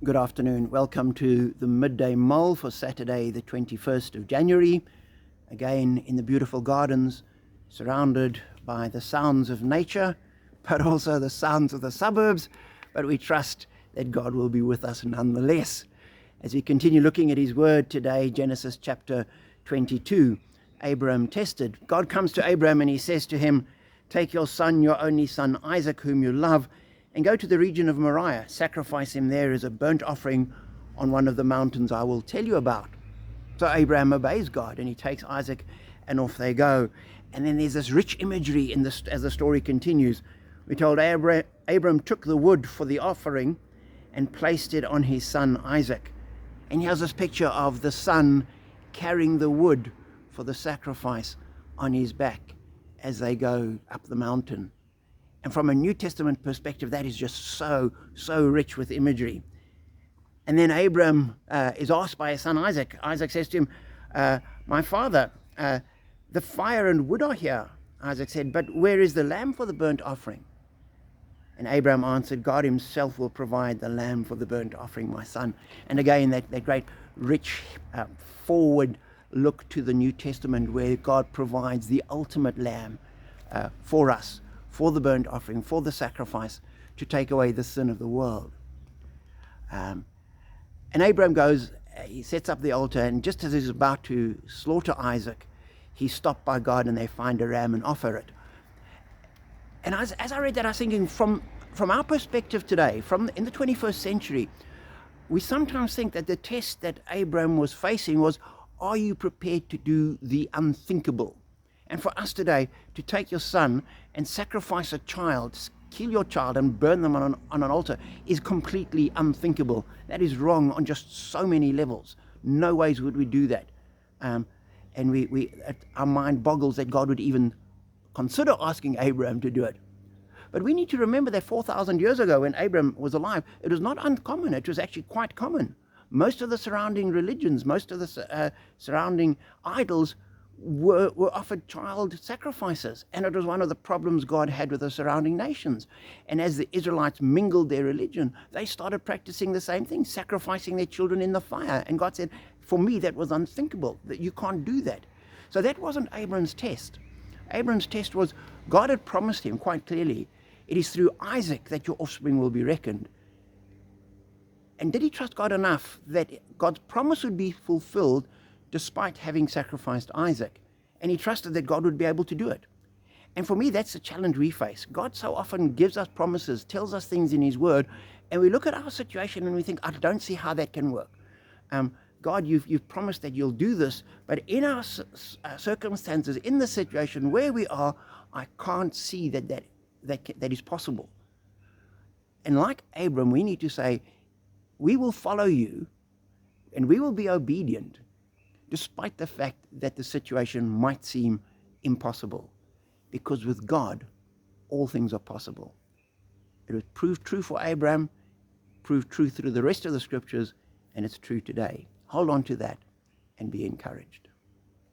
Good afternoon. Welcome to the Midday Mull for Saturday, the 21st of January. Again, in the beautiful gardens, surrounded by the sounds of nature, but also the sounds of the suburbs. But we trust that God will be with us nonetheless. As we continue looking at his word today, Genesis chapter 22, Abraham tested. God comes to Abraham and he says to him, "Take your son, your only son, Isaac, whom you love, and go to the region of Moriah. Sacrifice him there as a burnt offering on one of the mountains I will tell you about." So Abraham obeys God and he takes Isaac and off they go. And then there's this rich imagery in this as the story continues. We're told Abraham took the wood for the offering and placed it on his son Isaac. And here's this picture of the son carrying the wood for the sacrifice on his back as they go up the mountain. And from a New Testament perspective, that is just so rich with imagery. And then Abraham is asked by his son Isaac. Isaac says to him, "My father, the fire and wood are here." Isaac said, "But where is the lamb for the burnt offering?" And Abraham answered, "God himself will provide the lamb for the burnt offering, my son." And again, that great, rich, forward look to the New Testament where God provides the ultimate lamb for us, for the burnt offering, for the sacrifice to take away the sin of the world. And Abraham goes, he sets up the altar, and just as he's about to slaughter Isaac, he's stopped by God and they find a ram and offer it. And as I read that, I was thinking from our perspective today, in the 21st century, we sometimes think that the test that Abraham was facing was, are you prepared to do the unthinkable? And for us today, to take your son and sacrifice a child, kill your child and burn them on an altar is completely unthinkable. That is wrong on just so many levels. No ways would we do that. And our mind boggles that God would even consider asking Abraham to do it. But we need to remember that 4,000 years ago when Abraham was alive, it was not uncommon. It was actually quite common. Most of the surrounding religions, most of the surrounding idols were offered child sacrifices, and it was one of the problems God had with the surrounding nations. And as the Israelites mingled their religion, they started practicing the same thing, sacrificing their children in the fire. And God said, for me, that was unthinkable, that you can't do that. So that wasn't Abraham's test. Abraham's test was, God had promised him quite clearly, it is through Isaac that your offspring will be reckoned. And did he trust God enough that God's promise would be fulfilled despite having sacrificed Isaac? And he trusted that God would be able to do it. And for me, that's the challenge we face. God so often gives us promises, tells us things in his word, and we look at our situation and we think, I don't see how that can work. God, you've promised that you'll do this, but in our circumstances, in the situation where we are, I can't see that is possible. And like Abram, we need to say, we will follow you and we will be obedient despite the fact that the situation might seem impossible. Because with God, all things are possible. It was proved true for Abraham, proved true through the rest of the scriptures, and it's true today. Hold on to that and be encouraged.